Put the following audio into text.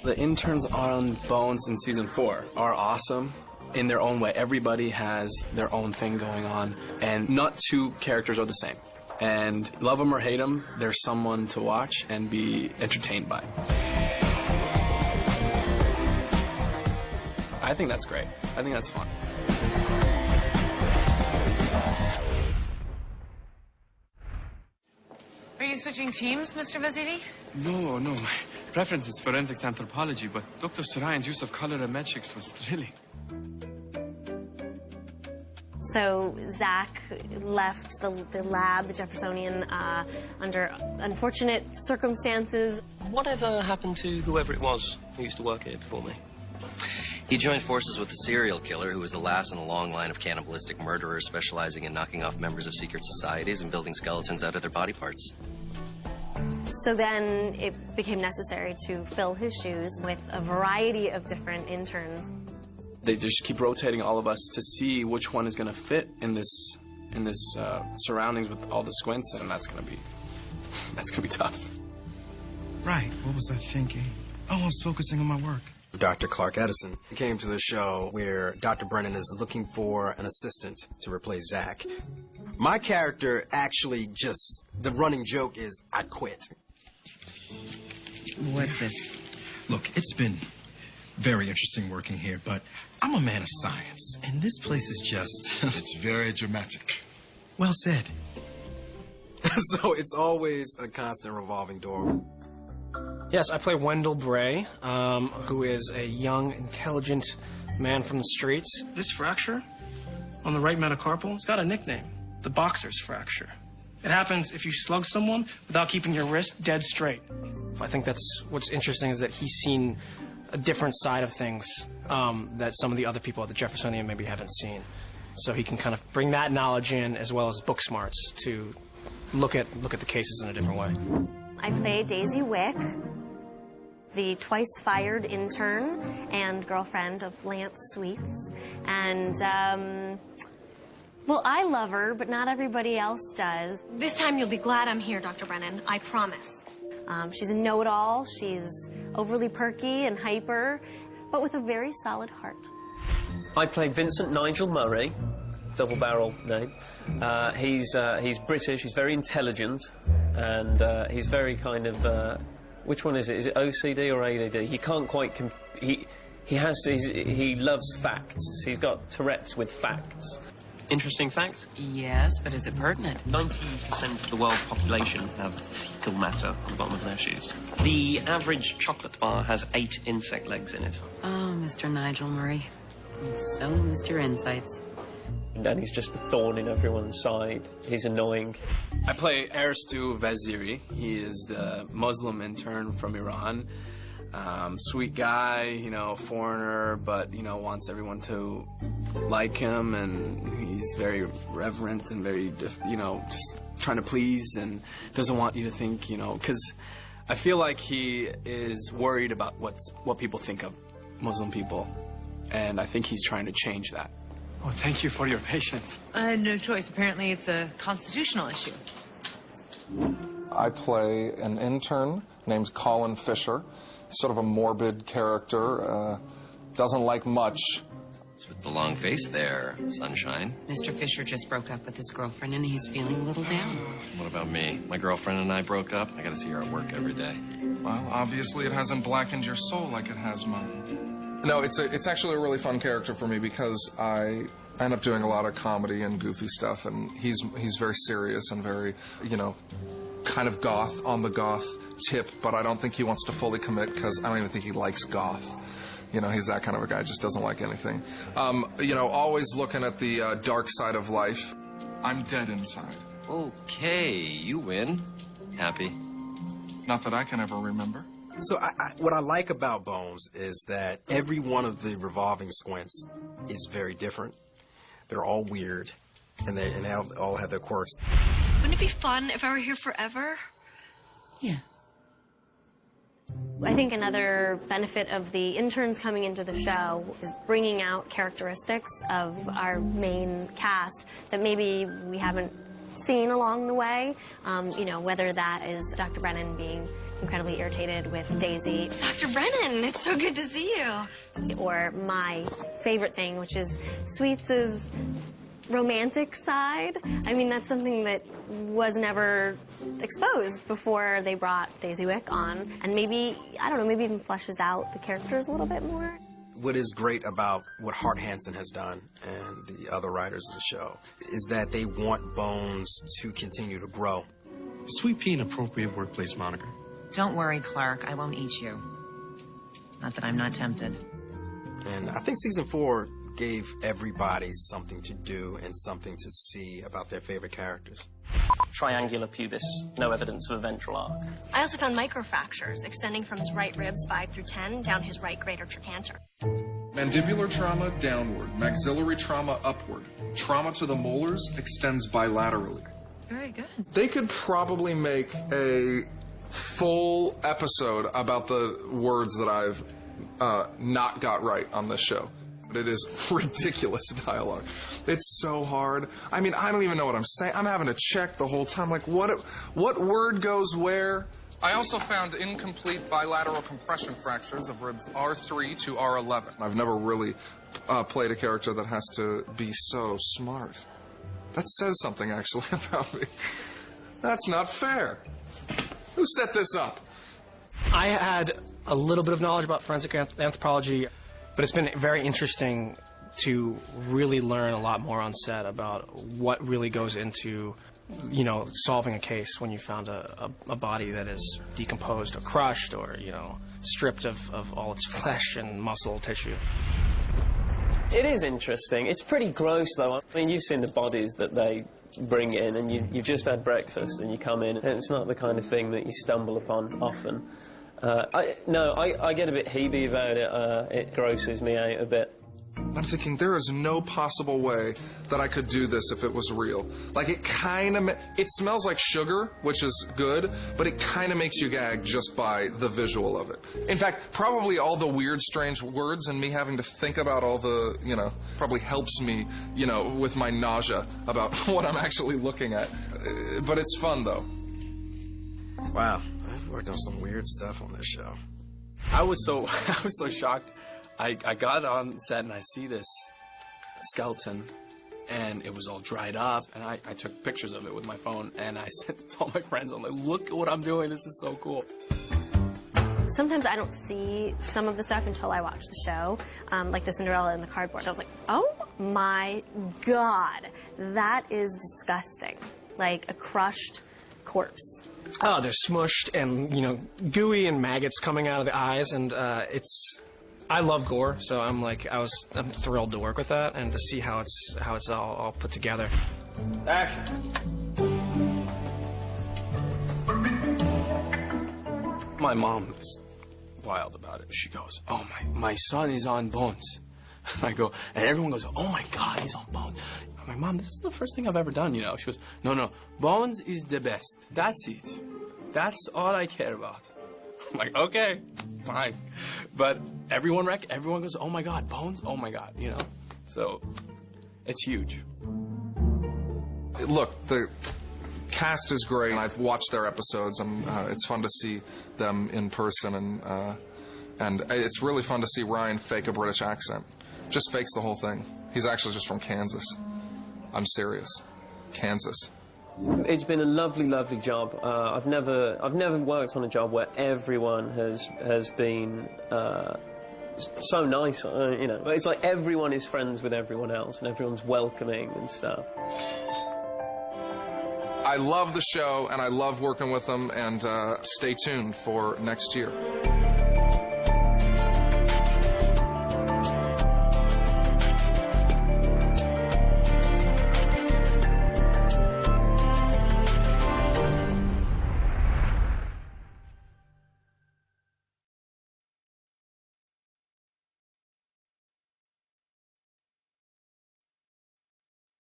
The interns on Bones in season 4 are awesome in their own way. Everybody has their own thing going on, and not two characters are the same. And love them or hate them, there's someone to watch and be entertained by. I think that's great. I think that's fun. Are you switching teams, Mr. Vaziri? No. My preference is forensics anthropology, but Dr. Sarayan's use of colorimetrics was thrilling. So Zach left the lab, the Jeffersonian, under unfortunate circumstances. Whatever happened to whoever it was who used to work here before me? He joined forces with a serial killer who was the last in a long line of cannibalistic murderers specializing in knocking off members of secret societies and building skeletons out of their body parts. So then it became necessary to fill his shoes with a variety of different interns. They just keep rotating all of us to see which one is going to fit in this surroundings with all the squints, and that's going to be tough. Right. What was I thinking? Oh, I was focusing on my work. Dr. Clark Edison came to the show where Dr. Brennan is looking for an assistant to replace Zach. My character actually the running joke is, I quit. What's this? Look, it's been very interesting working here, but I'm a man of science, and this place is just... It's very dramatic. Well said. So it's always a constant revolving door. Yes, I play Wendell Bray, who is a young, intelligent man from the streets. This fracture on the right metacarpal, it's got a nickname, the boxer's fracture. It happens if you slug someone without keeping your wrist dead straight. I think that's what's interesting, is that he's seen a different side of things that some of the other people at the Jeffersonian maybe haven't seen. So he can kind of bring that knowledge in, as well as book smarts, to look at the cases in a different way. I play Daisy Wick, the twice-fired intern and girlfriend of Lance Sweets. And, well, I love her, but not everybody else does. This time you'll be glad I'm here, Dr. Brennan. I promise. She's a know-it-all. She's overly perky and hyper, but with a very solid heart. I play Vincent Nigel Murray, double-barrel name. He's British, he's very intelligent, and he's very kind of... which one is it? Is it OCD or ADD? He can't quite... He loves facts. He's got Tourette's with facts. Interesting fact? Yes, but is it pertinent? 90% of the world population have fecal matter on the bottom of their shoes. The average chocolate bar has 8 insect legs in it. Oh, Mr. Nigel Murray. You've so missed your insights. And he's just a thorn in everyone's side. He's annoying. I play Aristu Vaziri. He is the Muslim intern from Iran. Sweet guy, you know, foreigner, but, you know, wants everyone to like him, and he's very reverent and very, you know, just trying to please, and doesn't want you to think, you know, because I feel like he is worried about what people think of Muslim people, and I think he's trying to change that. Oh, thank you for your patience. I had no choice. Apparently it's a constitutional issue. I play an intern named Colin Fisher. Sort of a morbid character, doesn't like much. It's with the long face there, Sunshine. Mr. Fisher just broke up with his girlfriend, and he's feeling a little down. What about me? My girlfriend and I broke up. I gotta see her at work every day. Well, obviously it hasn't blackened your soul like it has mine. No, it's actually a really fun character for me because I end up doing a lot of comedy and goofy stuff, and he's very serious and very, you know, kind of goth, on the goth tip, but I don't think he wants to fully commit because I don't even think he likes goth. You know, he's that kind of a guy, just doesn't like anything. You know, always looking at the dark side of life. I'm dead inside. Okay, you win. Happy? Not that I can ever remember. So what I like about Bones is that every one of the revolving squints is very different. They're all weird, and they all have their quirks. Wouldn't it be fun if I were here forever? Yeah. I think another benefit of the interns coming into the show is bringing out characteristics of our main cast that maybe we haven't seen along the way. You know, whether that is Dr. Brennan being incredibly irritated with Daisy. Dr. Brennan, it's so good to see you. Or my favorite thing, which is Sweets' romantic side. I mean, that's something that was never exposed before they brought Daisy Wick on. And maybe, I don't know, maybe even fleshes out the characters a little bit more. What is great about what Hart Hanson has done and the other writers of the show is that they want Bones to continue to grow. Sweet pea an appropriate workplace moniker? Don't worry, Clark. I won't eat you. Not that I'm not tempted. And I think season 4 gave everybody something to do and something to see about their favorite characters. Triangular pubis, no evidence of a ventral arc. I also found microfractures extending from his right ribs 5 through 10 down his right greater trochanter. Mandibular trauma downward, maxillary trauma upward. Trauma to the molars extends bilaterally. Very good. They could probably make a full episode about the words that I've not got right on this show. It is ridiculous dialogue. It's so hard. I mean, I don't even know what I'm saying. I'm having to check the whole time, like, what word goes where? I also found incomplete bilateral compression fractures of ribs R3 to R11. I've never really played a character that has to be so smart. That says something, actually, about me. That's not fair. Who set this up? I had a little bit of knowledge about forensic anthropology, but it's been very interesting to really learn a lot more on set about what really goes into, you know, solving a case when you found a body that is decomposed or crushed or, you know, stripped of all its flesh and muscle tissue. It is interesting. It's pretty gross, though. I mean, you've seen the bodies that they bring in, and you've just had breakfast and you come in, and it's not the kind of thing that you stumble upon often. I get a bit heebie about it. It grosses me out a bit. I'm thinking there is no possible way that I could do this if it was real. Like, it kind of, it smells like sugar, which is good, but it kind of makes you gag just by the visual of it. In fact, probably all the weird, strange words and me having to think about all the, you know, probably helps me, you know, with my nausea about what I'm actually looking at. But it's fun, though. Wow, I've worked on some weird stuff on this show. I was so shocked. I got on set and I see this skeleton and it was all dried up, and I took pictures of it with my phone and I sent it to all my friends. I'm like, look at what I'm doing, this is so cool. Sometimes I don't see some of the stuff until I watch the show, like the Cinderella in the cardboard. I was like, oh my God, that is disgusting. Like a crushed corpse. Oh, they're smushed and, you know, gooey and maggots coming out of the eyes, and I love gore, so I'm thrilled to work with that and to see how it's all put together. Action. My mom is wild about it. She goes, oh, my son is on Bones. I go, and everyone goes, oh my God, he's on Bones. I'm like, Mom, this is the first thing I've ever done, you know. She goes, no, Bones is the best. That's it. That's all I care about. I'm like, okay, fine. But everyone goes, oh my God, Bones, oh my God, you know? So it's huge. Look, the cast is great. I've watched their episodes, and it's fun to see them in person, and it's really fun to see Ryan fake a British accent. Just fakes the whole thing. He's actually just from Kansas. I'm serious. Kansas. It's been a lovely, lovely job. I've never worked on a job where everyone has been so nice. You know, it's like everyone is friends with everyone else, and everyone's welcoming and stuff. I love the show, and I love working with them, and stay tuned for next year.